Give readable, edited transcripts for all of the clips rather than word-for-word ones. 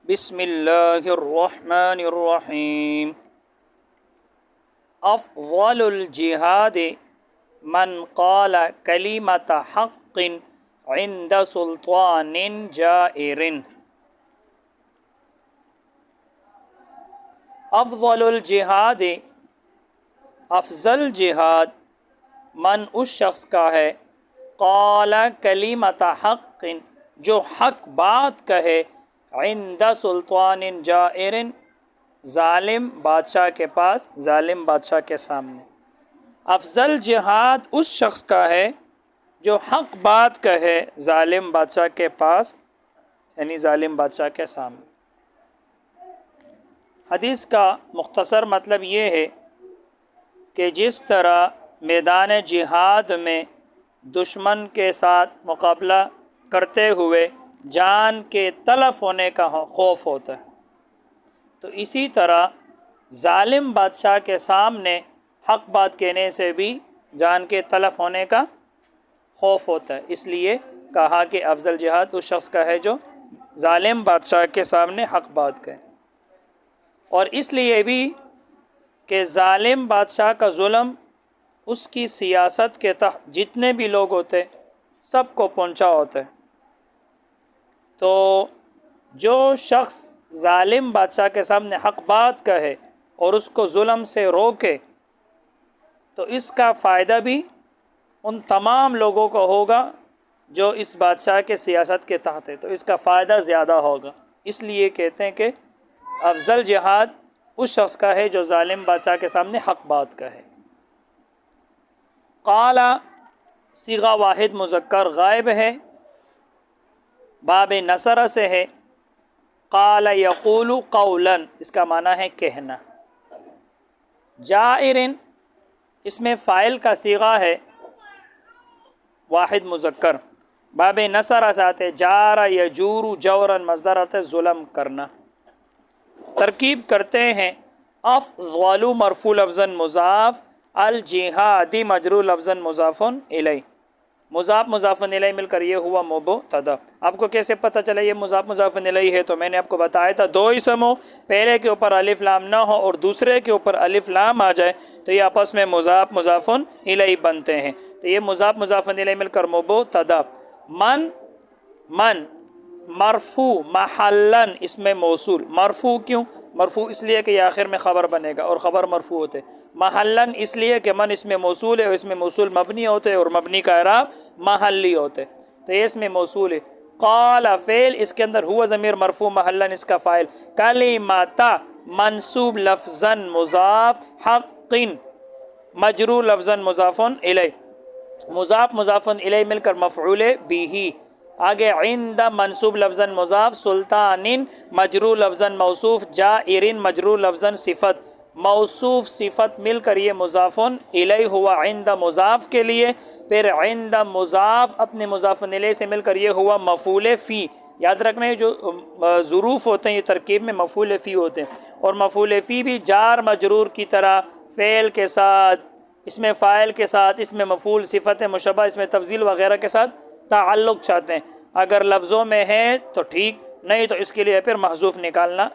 بسم اللہ الرحمن الرحیم۔ افضل الجہاد من قال کلمۃ حق عند سلطان جائر۔ افضل الجہاد، افضل جہاد، من اس شخص کا ہے، قال کلمۃ حق، جو حق بات کہے، عند سلطان جائر، ظالم بادشاہ کے پاس، ظالم بادشاہ کے سامنے۔ افضل جہاد اس شخص کا ہے جو حق بات کہے ظالم بادشاہ کے پاس، یعنی ظالم بادشاہ کے سامنے۔ حدیث کا مختصر مطلب یہ ہے کہ جس طرح میدان جہاد میں دشمن کے ساتھ مقابلہ کرتے ہوئے جان کے تلف ہونے کا خوف ہوتا ہے، تو اسی طرح ظالم بادشاہ کے سامنے حق بات کہنے سے بھی جان کے تلف ہونے کا خوف ہوتا ہے۔ اس لیے کہا کہ افضل جہاد اس شخص کا ہے جو ظالم بادشاہ کے سامنے حق بات کہے، اور اس لیے بھی کہ ظالم بادشاہ کا ظلم اس کی سیاست کے تحت جتنے بھی لوگ ہوتے سب کو پہنچا ہوتا ہے۔ تو جو شخص ظالم بادشاہ کے سامنے حق بات کہے اور اس کو ظلم سے روکے، تو اس کا فائدہ بھی ان تمام لوگوں کو ہوگا جو اس بادشاہ کے سیاست کے تحت ہے، تو اس کا فائدہ زیادہ ہوگا۔ اس لیے کہتے ہیں کہ افضل جہاد اس شخص کا ہے جو ظالم بادشاہ کے سامنے حق بات کہے۔ قال صیغہ واحد مذکر غائب ہے، باب نصر سے ہے۔ قال یقول قولا، اس کا معنی ہے کہنا۔ جائر، اس میں فاعل کا صیغہ ہے واحد مذکر، باب نصر سے آتے جار یجور جورا، مصدر آتا ہے ظلم کرنا۔ ترکیب کرتے ہیں افضل مرفوع لفظا مضاف، الجہادی مجرور لفظا مضاف الیہ، مضاف مضاف الیہ مل کر یہ ہوا مبتدا۔ آپ کو کیسے پتہ چلا یہ مضاف مضاف الیہ ہے؟ تو میں نے آپ کو بتایا تھا دو اسم ہو، پہلے کے اوپر الف لام نہ ہو اور دوسرے کے اوپر الف لام آ جائے تو یہ آپس میں مضاف مضاف الیہ بنتے ہیں۔ تو یہ مضاف مضاف الیہ مل کر مبتدا۔ من مرفوع محلن، اس میں موصول، مرفوع کیوں؟ مرفوع اس لیے کہ یہ آخر میں خبر بنے گا اور خبر مرفوع ہوتے۔ محلن اس لیے کہ من اس میں موصول ہے اور اس میں موصول مبنی ہوتے اور مبنی کا اعراب محلی ہوتے، تو یہ اس میں موصول ہے۔ قال فعل، اس کے اندر ہوا ضمیر مرفوع محلن اس کا فاعل، کلمۃ منصوب لفظا مضاف، حق مجرور لفظا مضاف الیہ، مضاف مضاف الیہ مل کر مفعول بہ۔ آگے عند منصوب لفظا مضاف، سلطان مجرور لفظا موصوف، جائر مجرور لفظا صفت، موصوف صفت مل کر یہ مضاف الیہ ہوا عند مضاف کے لیے، پھر عند مضاف اپنے مضاف الیہ سے مل کر یہ ہوا مفعول فی۔ یاد رکھنا ہے جو ظروف ہوتے ہیں یہ ترکیب میں مفعول فی ہوتے ہیں، اور مفعول فی بھی جار مجرور کی طرح فعل کے ساتھ، اس میں فاعل کے ساتھ، اس میں مفعول صفت مشبہ، اس میں تفضیل وغیرہ کے ساتھ تعلق چاہتے ہیں۔ اگر لفظوں میں ہے تو ٹھیک، نہیں تو اس کے لیے پھر محذوف نکالنا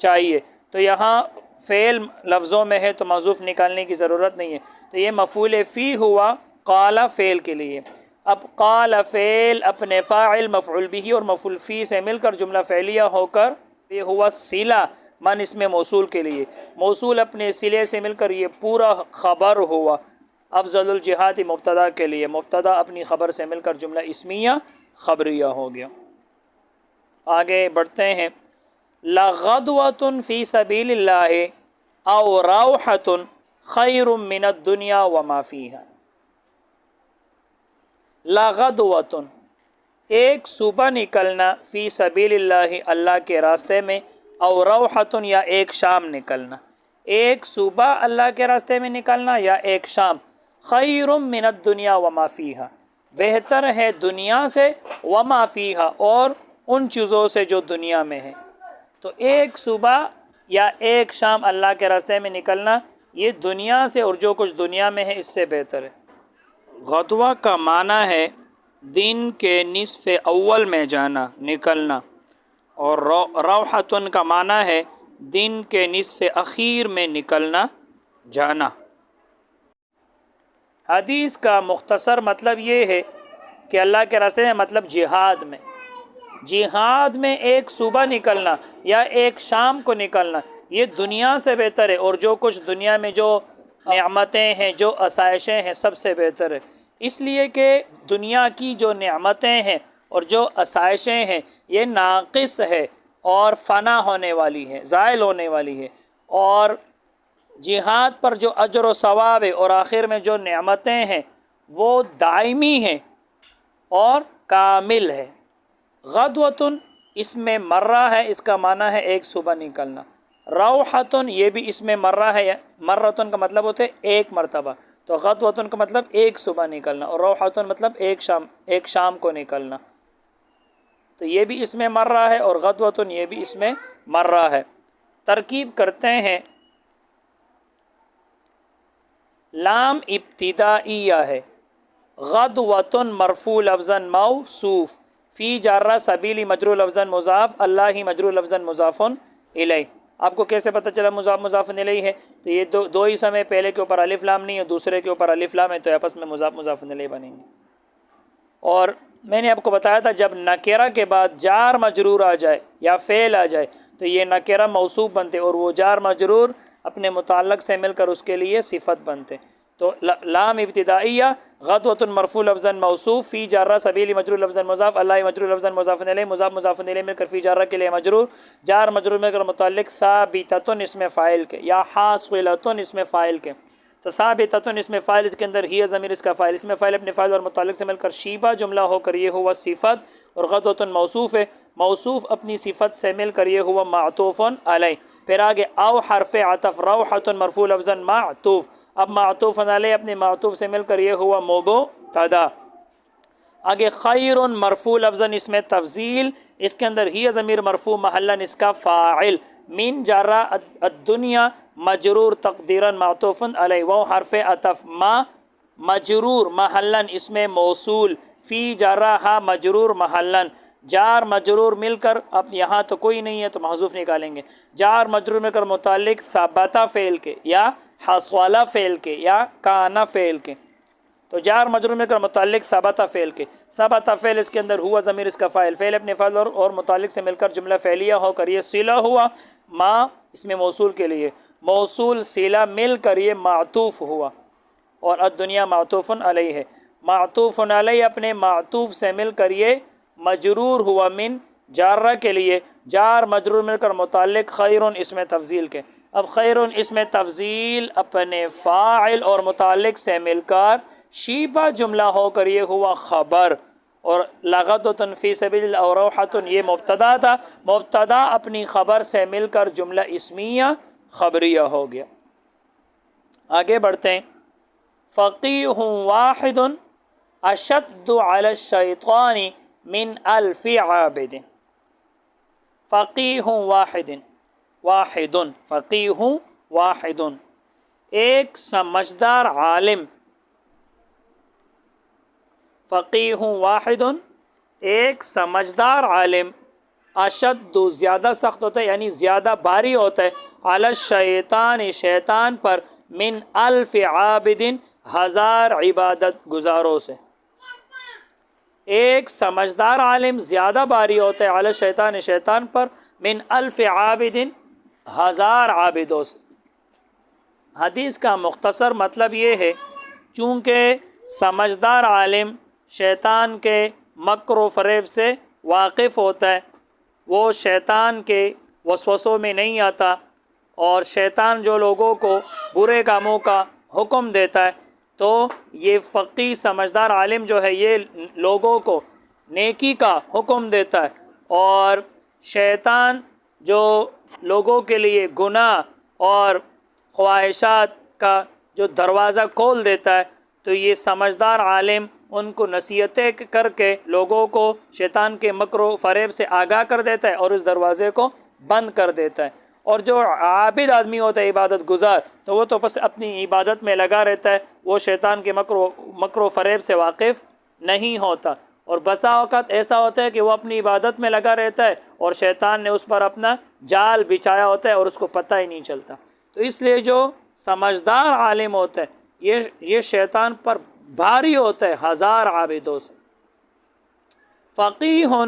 چاہیے۔ تو یہاں فعل لفظوں میں ہے تو محذوف نکالنے کی ضرورت نہیں ہے، تو یہ مفعول فی ہوا قال فعل کے لیے۔ اب قال فعل اپنے فاعل مفعول به اور مفعول فی سے مل کر جملہ فعلیہ ہو کر یہ ہوا صلہ، من اس میں موصول کے لیے، موصول اپنے صلے سے مل کر یہ پورا خبر ہوا۔ افضل الجہاد مبتدا کے لیے، مبتدا اپنی خبر سے مل کر جملہ اسمیہ خبریہ ہو گیا۔ آگے بڑھتے ہیں۔ لغدوۃ فی سبیل اللہ او روحۃ خیر من الدنیا وما فیہا۔ لغدوۃ، ایک صبح نکلنا، فی سبیل اللہ اللہ کے راستے میں، او روحۃ یا ایک شام نکلنا، ایک صبح اللہ کے راستے میں نکلنا یا ایک شام، خیر من الدنیا وما فیہا، بہتر ہے دنیا سے، وما فیہا اور ان چیزوں سے جو دنیا میں ہے۔ تو ایک صبح یا ایک شام اللہ کے راستے میں نکلنا یہ دنیا سے اور جو کچھ دنیا میں ہے اس سے بہتر ہے۔ غدوہ کا معنی ہے دن کے نصف اول میں جانا، نکلنا، اور روحتن کا معنی ہے دن کے نصف اخیر میں نکلنا جانا۔ حدیث کا مختصر مطلب یہ ہے کہ اللہ کے راستے میں مطلب جہاد میں ایک صبح نکلنا یا ایک شام کو نکلنا یہ دنیا سے بہتر ہے، اور جو کچھ دنیا میں جو نعمتیں ہیں، جو آسائشیں ہیں، سب سے بہتر ہے، اس لیے کہ دنیا کی جو نعمتیں ہیں اور جو آسائشیں ہیں یہ ناقص ہے اور فنا ہونے والی ہے، زائل ہونے والی ہے، اور جہاد پر جو اجر و ثواب ہے اور آخر میں جو نعمتیں ہیں وہ دائمی ہیں اور کامل ہے۔ غدوتن اس میں مرہ ہے، اس کا معنی ہے ایک صبح نکلنا۔ روحتن یہ بھی اس میں مرہ ہے، مرتن کا مطلب ہوتا ہے ایک مرتبہ، تو غدوتن کا مطلب ایک صبح نکلنا، اور روحتن مطلب ایک شام کو نکلنا، تو یہ بھی اس میں مرہ ہے اور غدوتن یہ بھی اس میں مرہ ہے۔ ترکیب کرتے ہیں، لام ابتدائیہ ہے، غدوتن مرفوع لفظاً موصوف، فی جارہ سبیلی مجرور لفظاً مضاف، اللہ مجرور لفظاً مضاف الیہ۔ آپ کو کیسے پتہ چلا مضاف مضاف الیہ ہے؟ تو یہ دو ہی سمے، پہلے کے اوپر الف لام نہیں ہے، دوسرے کے اوپر الف لام ہے، تو آپس میں مضاف مضاف الیہ بنیں گے۔ اور میں نے آپ کو بتایا تھا جب نکرہ کے بعد جار مجرور آ جائے یا فعل آ جائے تو یہ نکرہ موصوف بنتے، اور وہ جار مجرور اپنے متعلق سے مل کر اس کے لیے صفت بنتے۔ تو لام ابتدائیہ، غدوۃ مرفوع لفظاً موصوف، فی جارہ سبیلی مجرور لفظاً مضاف، اللہ مجرور لفظاً مضاف الیہ، مضاف مضاف الیہ مل کر فی جارہ کے لیے مجرور، جار مجرور مل کر متعلق، ثابتۃ اس میں فاعل کے، یا حاصلۃ اس میں فاعل کے، تو ثابتۃ اس میں فاعل، اس کے اندر ہی ضمیر اس کا فاعل، اس میں فاعل اپنے فاعل اور متعلق سے مل کر شیبہ جملہ ہو کر یہ ہوا صفت، اور غدوۃ موصوف ہے، موصوف اپنی صفت سے مل کر یہ ہوا معطوف علیہ۔ پھر آگے او حرف عطف، روحۃ مرفوع لفظاً معطوف، اب معطوف علیہ اپنے معطوف سے مل کر یہ ہوا مبتدا۔ آگے خیر مرفوع لفظاً اس میں تفضیل، اس کے اندر ہی ضمیر مرفوع محلاً اس کا فاعل، من جارہ الدنیا مجرور تقدیراً معطوف علیہ، وہ حرف عطف، ما مجرور محلاً اس میں موصول، فی جارہ ہا مجرور محلاً، جار مجرور مل کر، اب یہاں تو کوئی نہیں ہے تو محذوف نکالیں گے، جار مجرور مل کر متعلق ثبتا فعل کے یا حصولا فعل کے یا کانا فعل کے، تو جار مجرور مل کر متعلق ثبتا فعل کے، ثبتا فعل اس کے اندر ہوا ضمیر اس کا فاعل، فعل اپنے فاعل اور متعلق سے مل کر جملہ فعلیہ ہو کر یہ صلہ ہوا، ما اس میں موصول کے لیے، موصول صلہ مل کر یہ معطوف ہوا، اور الدنیا معطوف علیہ ہے، معطوف علیہ اپنے معطوف سے مل کر یہ مجرور ہوا من جارہ کے لیے، جار مجرور مل کر متعلق خیر اس میں تفضیل کے، اب خیر اس میں تفضیل اپنے فاعل اور متعلق سے مل کر شیبہ جملہ ہو کر یہ ہوا خبر، اور لغدۃ فی سبیل اللہ اور روحۃ یہ مبتدا تھا، مبتدا اپنی خبر سے مل کر جملہ اسمیہ خبریہ ہو گیا۔ آگے بڑھتے ہیں، فقیہ واحد اشد علی الشیطان من الف عابد، فقیہ واحد، واحد فقیہ واحد، ایک سمجھدار عالم، فقیہ واحد ایک سمجھدار عالم، اشد زیادہ سخت ہوتا ہے یعنی زیادہ بھاری ہوتا ہے، علی الشیطان شیطان پر، من الف عابد ہزار عبادت گزاروں سے، ایک سمجھدار عالم زیادہ بھاری ہوتا ہے علی الشیطان شیطان پر، من الف عابد ہزار عابدوں سے۔ حدیث کا مختصر مطلب یہ ہے، چونکہ سمجھدار عالم شیطان کے مکر و فریب سے واقف ہوتا ہے، وہ شیطان کے وسوسوں میں نہیں آتا، اور شیطان جو لوگوں کو برے کاموں کا حکم دیتا ہے تو یہ فقیہ سمجھدار عالم جو ہے یہ لوگوں کو نیکی کا حکم دیتا ہے، اور شیطان جو لوگوں کے لیے گناہ اور خواہشات کا جو دروازہ کھول دیتا ہے تو یہ سمجھدار عالم ان کو نصیحتیں کر کے لوگوں کو شیطان کے مکر و فریب سے آگاہ کر دیتا ہے اور اس دروازے کو بند کر دیتا ہے۔ اور جو عابد آدمی ہوتا ہے عبادت گزار تو وہ تو بس اپنی عبادت میں لگا رہتا ہے، وہ شیطان کے مکر و فریب سے واقف نہیں ہوتا، اور بسا اوقات ایسا ہوتا ہے کہ وہ اپنی عبادت میں لگا رہتا ہے اور شیطان نے اس پر اپنا جال بچھایا ہوتا ہے اور اس کو پتہ ہی نہیں چلتا. تو اس لیے جو سمجھدار عالم ہوتا ہے یہ شیطان پر بھاری ہوتا ہے 1000 عابدوں سے. فقیہ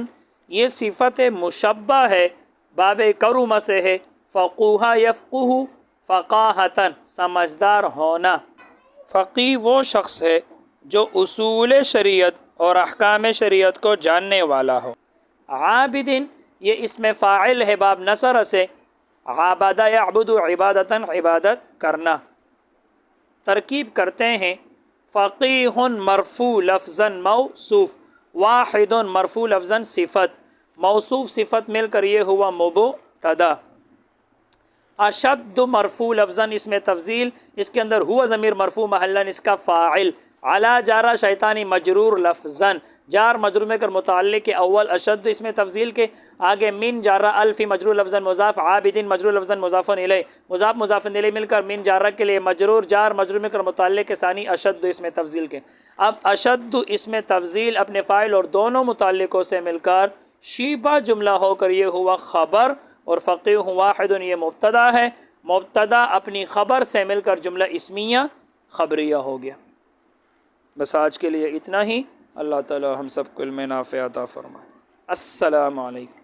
یہ صفت مشبہ ہے، باب کرم سے ہے. فقوہ یفقہ فقاہتاً سمجھدار ہونا. فقیہ وہ شخص ہے جو اصول شریعت اور احکام شریعت کو جاننے والا ہو. عابدین یہ اسم فاعل ہے باب نصر سے. عابد یعبد عبادتاً عبادت کرنا. ترکیب کرتے ہیں فقیہ مرفوع لفظاً موصوف، واحد مرفوع لفظاً صفت، موصوف صفت مل کر یہ ہوا مبتدا. اشد مرفوع لفظاً اس میں تفضیل، اس کے اندر ہوا ضمیر مرفوع محلاً اس کا فاعل. علی جارہ شیطانی مجرور لفظاً، جار مجرور میں کر متعلق کے اول اشد اس میں تفضیل کے آگے من جارہ الفی مجرور لفظاً مضاف، عابدین مجرور لفظاً مضاف الیہ، مضاف مضاف الیہ مل کر من جارہ کے لیے مجرور، جار مجرور میں کر متعلق کے ثانی اشد اس میں تفضیل کے. اب اشد اس میں تفضیل اپنے فاعل اور دونوں متعلقوں سے مل کر شیبہ جملہ ہو کر یہ ہوا خبر، اور فقیہ واحد یہ مبتدا ہے. مبتدا اپنی خبر سے مل کر جملہ اسمیہ خبریہ ہو گیا. بس آج کے لیے اتنا ہی. اللہ تعالی ہم سب کو علم نافع عطا فرمائے. السلام علیکم.